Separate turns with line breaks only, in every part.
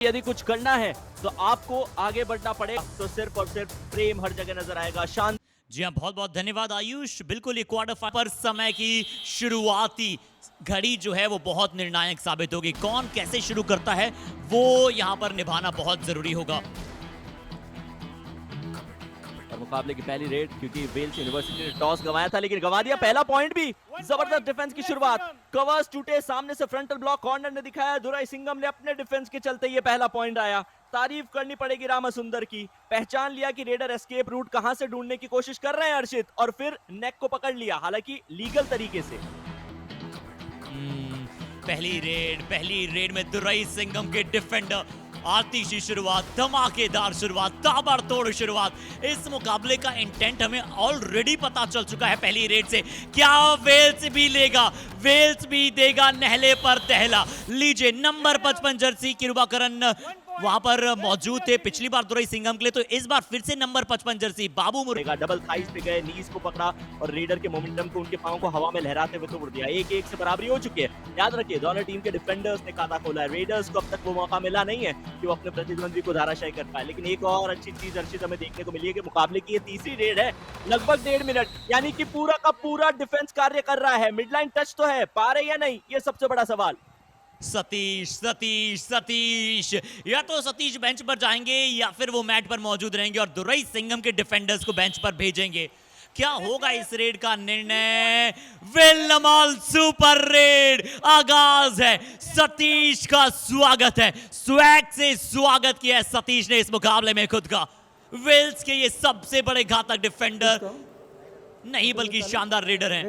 यदि कुछ करना है तो आपको आगे बढ़ना पड़ेगा, तो सिर्फ और सिर्फ प्रेम हर जगह नजर आएगा। शांत।
जी हाँ, बहुत बहुत धन्यवाद आयुष। बिल्कुल ये क्वार्टर फाइनल पर समय की शुरुआती घड़ी जो है वो बहुत निर्णायक साबित होगी। कौन कैसे शुरू करता है वो यहाँ पर निभाना बहुत जरूरी होगा।
और मुकाबले की पहली रेड, क्योंकि वेल्स यूनिवर्सिटी ने टॉस गंवाया था लेकिन गंवा दिया पहला पॉइंट भी। जबरदस्त डिफेंस की शुरुआत, कवर्स टूटे, सामने से फ्रंटल ब्लॉक कॉर्नर ने दिखाया। दुराई सिंघम ने अपने डिफेंस के चलते ये पहला पॉइंट आया। तारीफ करनी पड़ेगी रामासुंदर की, पहचान लिया कि रेडर एस्केप रूट कहां से ढूंढने की कोशिश कर रहे हैं अर्शित, और फिर नेक को पकड़ लिया, हालांकि लीगल तरीके से।
पहली रेड में दुराई सिंघम के डिफेंडर, आतिशी शुरुआत, धमाकेदार शुरुआत, ताबड़तोड़ शुरुआत। इस मुकाबले का इंटेंट हमें ऑलरेडी पता चल चुका है पहली रेड से। क्या वेल्स भी लेगा, वेल्स भी देगा नहले पर दहला। लीजिए नंबर 55 जर्सी किरुबाकरन वहां पर मौजूद थे पिछली बार दुराई सिंघम के लिए, तो इस बार फिर से नंबर 55 जर्सी बाबू मुर्गा
डबल थाइस पे गए, नीज को पकड़ा और रेडर के मोमेंटम को, उनके पांव को हवा में लहराते हुए तोड़ दिया। 1-1 से बराबरी हो चुकी है। याद रखिए दोनों टीम के डिफेंडर्स ने खाता खोला है। रेडर्स को अब तक वो मौका मिला नहीं है कि वो अपने प्रतिद्वंदी को धाराशायी कर पाए। लेकिन एक और अच्छी चीज अर्शित हमें देखने को मिली है कि मुकाबले की ये तीसरी रेड है, लगभग 1.5 मिनट, यानी कि पूरा का पूरा डिफेंस कार्य कर रहा है। मिडलाइन टच तो है, पा रहे या नहीं, ये सबसे बड़ा सवाल।
सतीश या तो सतीश बेंच पर जाएंगे या फिर वो मैट पर मौजूद रहेंगे और दुराई सिंघम के डिफेंडर्स को बेंच पर भेजेंगे। क्या होगा इस रेड का निर्णय? विल सुपर रेड आगाज है। सतीश का स्वागत है, स्वैग से स्वागत किया है सतीश ने इस मुकाबले में खुद का। वेल्स के ये सबसे बड़े घातक डिफेंडर नहीं बल्कि शानदार रेडर हैं।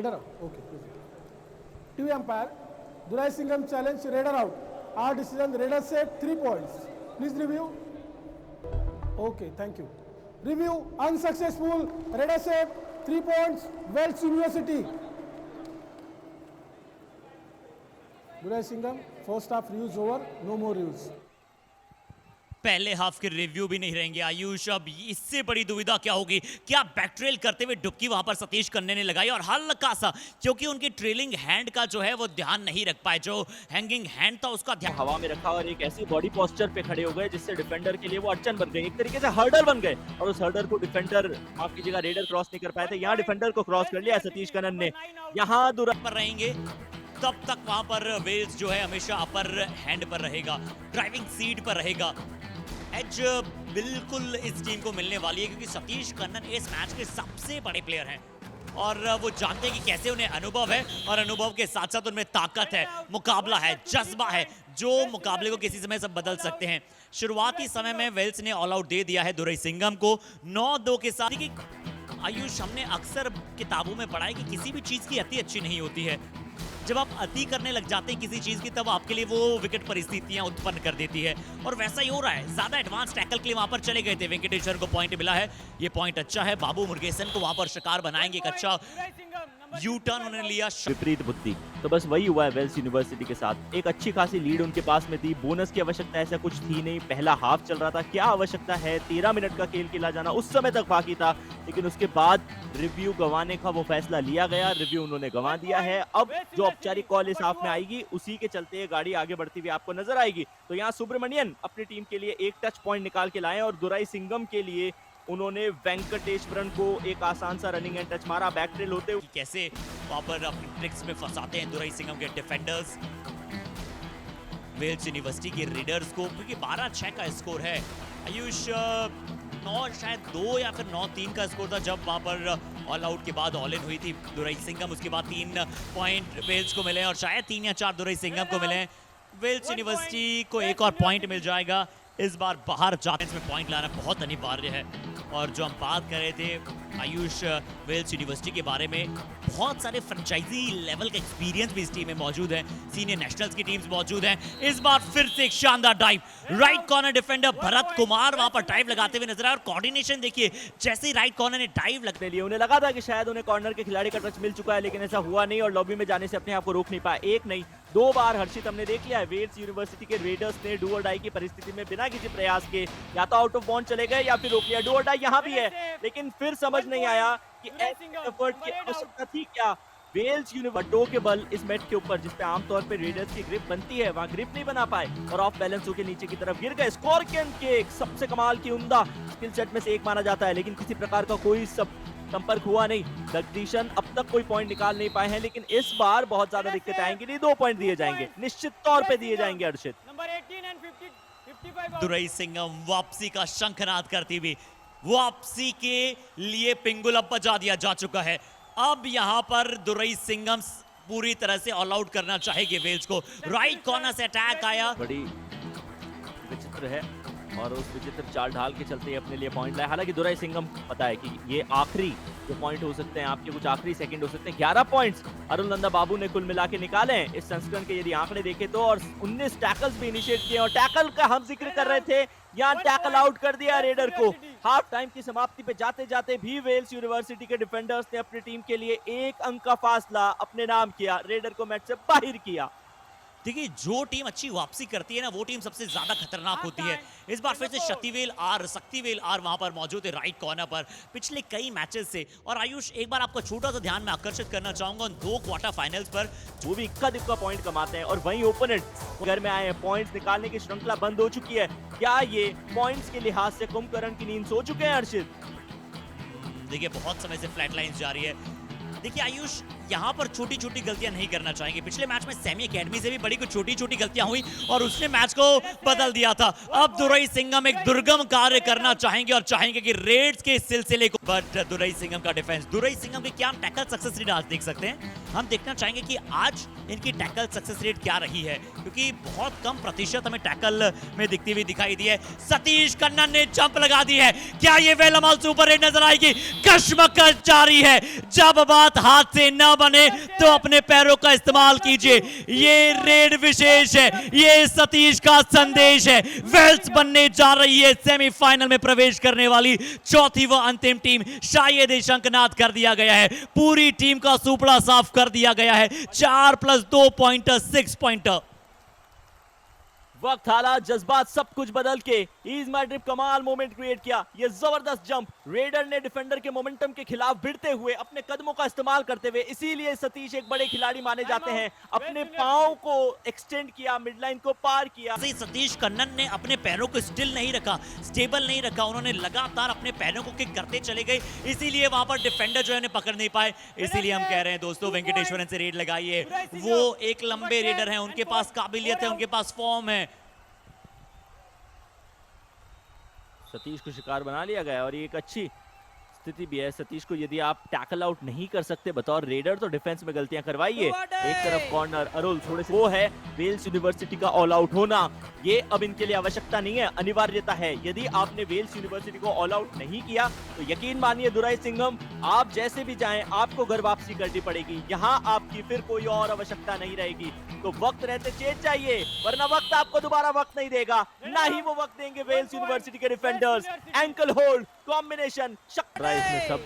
Durai Singham challenge Raider out. Our decision, Raider set 3 points. Please review. Okay, thank you. Review unsuccessful. Raider set 3 points. Wells University. Durai Singham, first half reviews over. No more reviews.
पहले half के review भी नहीं रहेंगे आयुष। अब इससे बड़ी दुविधा क्या होगी? क्या बैकट्रेल करते हुए डुबकी वहां पर सतीश करने ने लगाई और हल्का सा, क्योंकि उनकी ट्रेलिंग हैंड का जो है वो ध्यान नहीं रख पाए, जो हैंगिंग हैंड था उसका ध्यान
हवा में रखा और एक ऐसी बॉडी पोस्चर पे खड़े हो गए जिससे डिफेंडर के लिए वो अड़चन बन गई, एक तरीके से हर्डर बन गए, और उस हर्डर को डिफेंडर, माफ कीजिएगा, रेडर क्रॉस नहीं कर पाए थे। यहाँ डिफेंडर को क्रॉस कर लिया सतीश कनन ने। यहाँ
दुराई पर रहेंगे तब तक वहां पर वेल्स जो है हमेशा अपर हैंड पर रहेगा, ड्राइविंग सीट पर रहेगा। एज बिल्कुल इस टीम को मिलने वाली है क्योंकि सतीश कन्नन इस मैच के सबसे बड़े प्लेयर हैं और वो जानते हैं कि कैसे उन्हें अनुभव है और अनुभव के साथ साथ उनमें ताकत है, मुकाबला है, जज्बा है, जो मुकाबले को किसी समय सब बदल सकते हैं। शुरुआती समय में वेल्स ने ऑल आउट दे दिया है दुराई सिंघम को 9-2 के साथ। आयुष, हमने अक्सर किताबों में पढ़ा है कि किसी भी चीज की अति अच्छी नहीं होती है। जब आप अति करने लग जाते हैं किसी चीज की तब आपके लिए वो विकेट परिस्थितियां उत्पन्न कर देती है और वैसा ही हो रहा है। ज्यादा एडवांस टैकल के लिए वहां पर चले गए थे, वेंकटेश्वर को पॉइंट मिला है, ये पॉइंट अच्छा है। बाबू मुर्गेसन को वहां पर शिकार बनाएंगे, एक अच्छा यू टर्न उन्होंने लिया।
विपरीत बुद्धि, तो बस वही हुआ है वेल्स यूनिवर्सिटी के साथ। एक अच्छी खासी लीड उनके पास में थी, बोनस की आवश्यकता ऐसा कुछ थी नहीं, पहला हाफ चल रहा था, क्या आवश्यकता है, 13 मिनट का खेल खेला जाना उस समय तक बाकी था। लेकिन उसके बाद रिव्यू गंवाने का वो फैसला लिया गया, रिव्यू उन्होंने गंवा दिया है। अब जो औपचारिक कॉल इस हाफ में आएगी उसी के चलते गाड़ी आगे बढ़ती हुई आपको नजर आएगी। तो यहाँ सुब्रमण्यन अपनी टीम के लिए एक टच पॉइंट निकाल के लाए और दुराई सिंघम के लिए उन्होंने वेंकटेश्वरन को एक आसान सा रनिंग एंड टच मारा, बैक ट्रेल होते हुए।
कैसे वहां पर अपनी ट्रिक्स में फंसाते हैं दुराई सिंघम के डिफेंडर्स वेल्स यूनिवर्सिटी के रेडर्स को, क्योंकि 12-6 का स्कोर है। आयुष 9 शायद 2 या फिर 9-3 का स्कोर था जब वहां पर ऑल आउट के बाद ऑल इन हुई थी दुराई सिंघम। उसके बाद 3 पॉइंट वेल्स को मिले और शायद 3 या 4 दुराई सिंघम को मिले। वेल्स यूनिवर्सिटी को एक और पॉइंट मिल जाएगा। इस बार बाहर जाने में पॉइंट लाना बहुत अनिवार्य है। और जो हम बात कर रहे थे आयुष वेल्स यूनिवर्सिटी के बारे में, बहुत सारे फ्रेंचाइजी लेवल का एक्सपीरियंस भी इस टीम में मौजूद है, सीनियर नेशनल्स की टीम्स मौजूद हैं। इस बार फिर से एक शानदार dive, right corner defender Bharat Kumar वहां पर डाइव लगाते हुए नजर आए और कोऑर्डिनेशन देखिए, जैसे ही राइट कॉर्नर ने डाइव लगने
लिए उन्हें लगा था कि शायद उन्हें कॉर्नर के खिलाड़ी का टच मिल चुका है, लेकिन ऐसा हुआ नहीं और लॉबी में जाने से अपने आप को रोक नहीं पाया। एक नहीं 2 बार हर्षित हमने देख लिया है वेल्स यूनिवर्सिटी के रेडर्स ने डू और डाई की परिस्थिति में बिना किसी प्रयास के या तो आउट ऑफ बाउंड चले गए या फिर रोक लिया। डू और डाई यहाँ भी है, लेकिन फिर समझ नहीं आया कि एफर्ट की आवश्यकता थी क्या। वेल्स यूनिवर्टो के बल इस मैट के ऊपर, जिस पे आमतौर पे रेडर्स की ग्रिप बनती है, वहां ग्रिप नहीं बना पाए और ऑफ बैलेंस होकर नीचे की तरफ गिर गए। स्कॉर्पियन किक सबसे कमाल की उम्दा स्किल सेट में से एक माना जाता है, लेकिन किसी प्रकार का कोई संपर्क हुआ नहीं। जगदीशन अब तक कोई पॉइंट निकाल नहीं पाए हैं, लेकिन इस बार बहुत ज्यादा दिक्कत आएंगी नहीं, 2 पॉइंट दिए जाएंगे, निश्चित तौर पे दिए जाएंगे अर्शित।
दुरई सिंघम वापसी का शंखनाद करती हुई वापसी के लिए पिंगुल अब बजा दिया जा चुका है। अब यहां पर दुरई सिंघम पूरी तरह से ऑल आउट करना चाहेगी वेल्स को। राइट कॉर्नर से अटैक आया,
बड़ी विचित्र है और उस विचित्र चाल ढाल के चलते अपने लिए पॉइंट लाए। हालांकि दुरई सिंघम पता है कि ये आखिरी जो पॉइंट हो सकते हैं, आपके कुछ आखिरी सेकंड हो सकते हैं। 11 पॉइंट्स अरुण नंदा बाबू ने कुल मिला के निकाले हैं इस संस्करण के यदि आंकड़े देखें तो, और 19 टैकल्स भी इनिशिएट किए। और टैकल का हम जिक्र कर रहे थे, यहाँ टैकल आउट कर दिया रेडर को। हाफ टाइम की समाप्ति पे जाते जाते भी वेल्स यूनिवर्सिटी के डिफेंडर्स ने अपनी टीम के लिए 1 अंक का फासला अपने नाम किया, रेडर को मैच से बाहर किया।
देखिए, जो टीम अच्छी वापसी करती है ना, वो टीम सबसे ज्यादा खतरनाक होती है। इस बार फिर से शक्तिवेल आर वहां पर मौजूद है राइट कॉर्नर पर पिछले कई मैचेस से। और आयुष, एक बार आपका छोटा सा ध्यान मैं आकर्षित करना चाहूंगा उन 2 क्वार्टर फाइनल्स पर,
वो भी इक्का दुक्का पॉइंट कमाते हैं और वहीं ओपोनेंट घर में आए हैं। पॉइंट्स निकालने की श्रृंखला बंद हो चुकी है। क्या ये पॉइंट्स के लिहाज से कुंभकर्ण की नींद सो चुके हैं अर्शित?
देखिए, बहुत समय से फ्लैट लाइन्स जारी है। देखिए आयुष, यहाँ पर छोटी छोटी गलतियां नहीं करना चाहेंगे। पिछले मैच में सेमी एकेडमी से भी बड़ी कुछ छोटी छोटी गलतियां हुई और उसने मैच को बदल दिया था। अब दुरई सिंघम एक दुर्गम कार्य करना चाहेंगे और चाहेंगे कि रेड्स के सिलसिले को, बट दुरई सिंघम का डिफेंस, दुरई सिंघम की क्या हम टैकल सक्सेस रेट आज देख सकते हैं? हम देखना चाहेंगे कि आज इनकी टैकल सक्सेस रेट क्या रही है, क्योंकि बहुत कम प्रतिशत हमें टैकल में दिखती हुई दिखाई दी है। सतीश कन्नन ने जंप लगा दी है, क्या ये वेलमाल सुपर रेड नजर आएगी? कश्मकश जारी है, जब बात हाथ से न बने तो अपने पैरों का इस्तेमाल कीजिए। ये रेड विशेष है, ये सतीश का संदेश है। वेल्स बनने जा रही है सेमीफाइनल में प्रवेश करने वाली चौथी व अंतिम टीम। शायद शंखनाद कर दिया गया है, पूरी टीम का सुपड़ा साफ कर दिया गया है। 4+2 पॉइंटर, 6 पॉइंटर।
वक्त, हालात, जज्बात सब कुछ बदल के ईज माय ड्रिप कमाल मोमेंट क्रिएट किया। ये जबरदस्त जंप रेडर ने डिफेंडर के मोमेंटम के खिलाफ भिड़ते हुए अपने कदमों का इस्तेमाल करते हुए, इसीलिए सतीश एक बड़े खिलाड़ी माने जाते हैं, अपने पांव को एक्सटेंड किया, मिडलाइन को पार किया।
सतीश कन्नन ने अपने पैरों को स्टिल नहीं रखा, स्टेबल नहीं रखा, उन्होंने लगातार अपने पैरों को किक करते चले गए, इसीलिए वहां पर डिफेंडर जो है उन्हें पकड़ नहीं पाए। इसीलिए हम कह रहे हैं दोस्तों, वेंकटेश्वरन से रेड लगाइए। वो एक लंबे रेडर हैं, उनके पास काबिलियत है, उनके पास फॉर्म है।
सतीश को शिकार बना लिया गया और ये एक अच्छी स्थिति भी है। सतीश को यदि आप टैकल आउट नहीं कर सकते बतौर रेडर, तो डिफेंस में गलतियां करवाइए। एक तरफ कॉर्नर अरुल थोड़े से वो है वेल्स यूनिवर्सिटी का ऑल आउट होना, ये अब इनके लिए आवश्यकता नहीं है, अनिवार्यता है। यदि आपने वेल्स यूनिवर्सिटी को ऑल आउट नहीं किया तो यकीन मानिए दुरई सिंघम, आप जैसे भी जाएं आपको घर वापसी करनी पड़ेगी। यहाँ आपकी फिर कोई और आवश्यकता नहीं रहेगी। तो वक्त रहते चेत चाहिए, वरना वक्त आपको दोबारा वक्त नहीं देगा, ना ही वो वक्त देंगे वेल्स यूनिवर्सिटी के डिफेंडर्स। एंकल होल्ड कॉम्बिनेशन, इसमें सब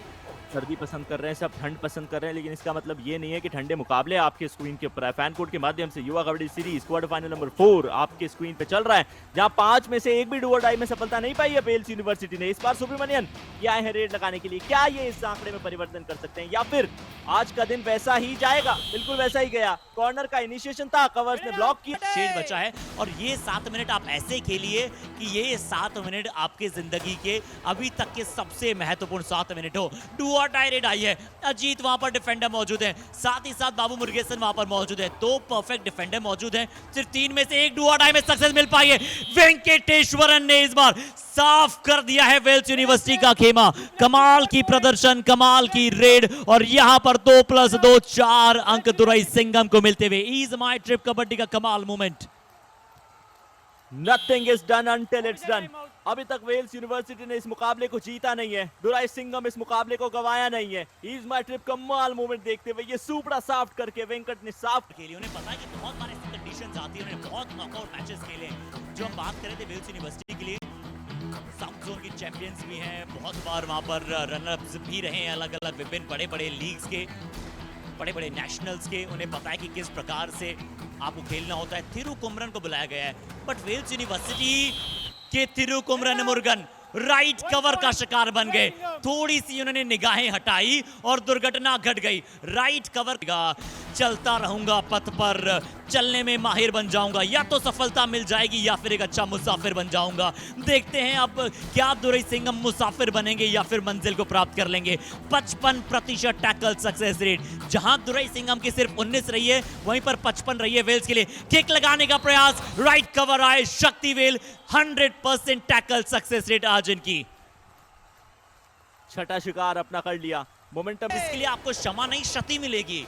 सर्दी पसंद कर रहे हैं, सब ठंड पसंद कर रहे हैं, लेकिन इसका मतलब ये नहीं है कि ठंडे मुकाबले आपके स्क्रीन के ऊपर है। फैन कोड के माध्यम से युवा kabaddi series quarter final number 4 आपके स्क्रीन पे चल रहा है, जहां 5 में से एक भी डू और डाई में सफलता नहीं पाई है वेल्स यूनिवर्सिटी ने। इस बार सुब्रमण्यन ये आए हैं रेड लगाने के लिए, क्या ये इस आंकड़े में परिवर्तन कर सकते हैं या फिर आज का दिन वैसा ही जाएगा? बिल्कुल वैसा ही गया। कॉर्नर का इनिशिएशन था, कवर्स ने ब्लॉक किया,
शेड बचा है और ये 7 मिनट आप ऐसे खेलिए कि ये 7 मिनट आपके जिंदगी के अभी तक के सबसे महत्वपूर्ण 7 मिनट हो। डू और डाई रेड आई है, अजीत वहां पर डिफेंडर मौजूद है, साथ ही साथ बाबू मुर्गेसन वहां पर मौजूद है, 2 परफेक्ट डिफेंडर मौजूद हैं। सिर्फ 3 में से एक डू और डाई में सक्सेस मिल पाई है। वेंकटेश्वरन ने इस बार साफ कर दिया है वेल्स यूनिवर्सिटी का खेमा। कमाल की प्रदर्शन, कमाल की रेड और यहां पर 2+2 4 अंक दुरई सिंघम को मिलते हुए। ईज माय ट्रिप कबड्डी का कमाल moment.
Nothing is done until it's done. अभी तक वेल्स यूनिवर्सिटी ने इस मुकाबले को जीता नहीं है, दुरई सिंघम इस मुकाबले को गंवाया नहीं है। ईज माय ट्रिप कमाल मोमेंट देखते हुए ये सुपड़ा साफ करके वेंकट ने साफ
खेली। उन्हें पता है कि बहुत बार ऐसी कंडीशंस आती है, उन्होंने बहुत नॉकआउट मैचेस खेले। जो हम बात कर रहे थे वेल्स यूनिवर्सिटी के लिए, साउथ जोन की चैंपियंस भी हैं, बहुत बार वहां पर रनर्स भी रहे हैं, अलग अलग विभिन्न बड़े बड़े लीग्स के, बड़े बड़े नेशनल्स के। उन्हें पता है कि किस प्रकार से आपको खेलना होता है। थिरुकुमरन को बुलाया गया है, बट वेल्स यूनिवर्सिटी के थिरुकुमरन मुरुगन राइट कवर का शिकार बन गए। थोड़ी सी उन्होंने निगाहें हटाई और दुर्घटना घट गई। राइट कवर का चलता रहूंगा पथ पर, चलने में माहिर बन जाऊंगा, या तो सफलता मिल जाएगी या फिर एक अच्छा मुसाफिर बन जाऊंगा। देखते हैं अब क्या दुरई सिंघम मुसाफिर बनेंगे या फिर मंजिल को प्राप्त कर लेंगे। 55% टैकल सक्सेस रेट, जहां दुरई सिंघम की सिर्फ 19 रही है वहीं पर 55 रही है वेल्स के लिए। किक लगाने का प्रयास, राइट कवर आए शक्ति वेल, 100% टैकल सक्सेस रेट आज इनकी।
छठा शिकार अपना कर लिया। मोमेंटम
इसके लिए आपको क्षमा नहीं क्षति मिलेगी।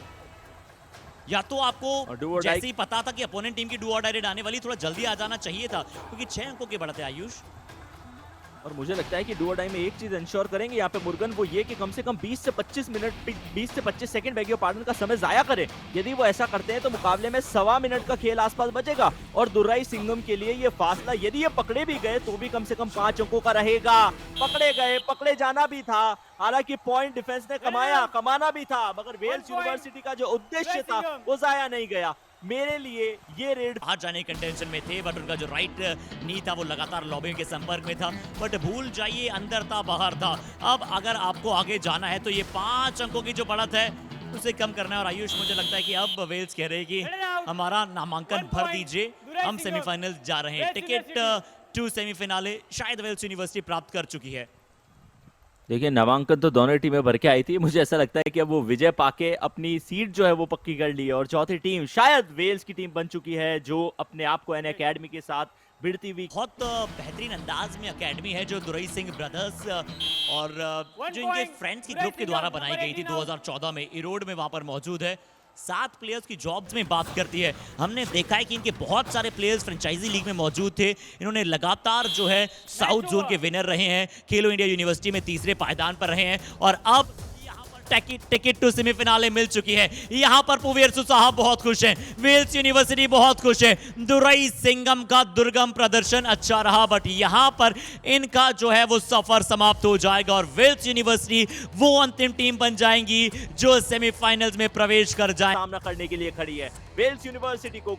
या तो आपको
और do or die।
जैसे ही पता था कि अपोनेंट टीम की डू और डाई रेड आने वाली, थोड़ा जल्दी आ जाना चाहिए था, क्योंकि 6 अंकों के बढ़ते आयुष।
और मुझे लगता है कि डू और डाई में एक चीज इंश्योर करेंगे यहाँ पे मुर्गन, वो ये कि कम से कम 20 से 25 मिनट 20 से 25 सेकंड बैग पार्टनर का समय जाया करें। यदि वो ऐसा करते हैं तो मुकाबले में 1.25 मिनट का खेल आसपास बचेगा और दुर्राई सिंघम के लिए ये फासला, यदि ये पकड़े भी गए तो भी कम से कम 5 अंकों का रहेगा। पकड़े गए, पकड़े जाना भी था, हालांकि पॉइंट डिफेंस ने कमाना भी था, मगर वेल्स यूनिवर्सिटी का जो उद्देश्य था वो जाया नहीं गया। मेरे लिए ये रेड
बाहर जाने के कंटेंशन में थे, बट उनका जो राइट नी था वो लगातार लॉबी के संपर्क में था। बट भूल जाइए, अंदर था बाहर था। अब अगर आपको आगे जाना है तो ये 5 अंकों की जो बढ़त है उसे कम करना है। और आयुष, मुझे लगता है कि अब वेल्स कह रहे हैं कि हमारा नामांकन भर दीजिए, हम सेमीफाइनल जा रहे हैं। टिकट टू सेमीफिनाले शायद वेल्स यूनिवर्सिटी प्राप्त कर चुकी है।
देखिए, नामांकन तो दोनों टीमें भर के आई थी। मुझे ऐसा लगता है कि अब वो विजय पाके अपनी सीट जो है वो पक्की कर ली है और चौथी टीम शायद वेल्स की टीम बन चुकी है, जो अपने आप को एन एकेडमी के साथ भिड़ती हुई।
बहुत बेहतरीन अंदाज में एकेडमी है जो दुरई सिंह ब्रदर्स और जो इनके फ्रेंड्स की ग्रुप के द्वारा बनाई गई थी 2014 में, इरोड में वहां पर मौजूद है। 7 प्लेयर्स की जॉब्स में बात करती है। हमने देखा है कि इनके बहुत सारे प्लेयर्स फ्रेंचाइजी लीग में मौजूद थे। इन्होंने लगातार जो है साउथ जोन के विनर रहे हैं, खेलो इंडिया यूनिवर्सिटी में तीसरे पायदान पर रहे हैं और अब टिकट टू सेमीफिनाले मिल चुकी है। यहां पर पुवेरसु साहब बहुत खुश हैं, वेल्स यूनिवर्सिटी बहुत खुश है। दुरई सिंघम का दुर्गम प्रदर्शन अच्छा रहा, बट यहां पर इनका जो है वो सफर समाप्त हो जाएगा और वेल्स यूनिवर्सिटी वो अंतिम टीम बन जाएंगी जो सेमीफाइनल्स में प्रवेश कर जाए।
सामना करने के लिए खड़ी है वेल्स यूनिवर्सिटी को।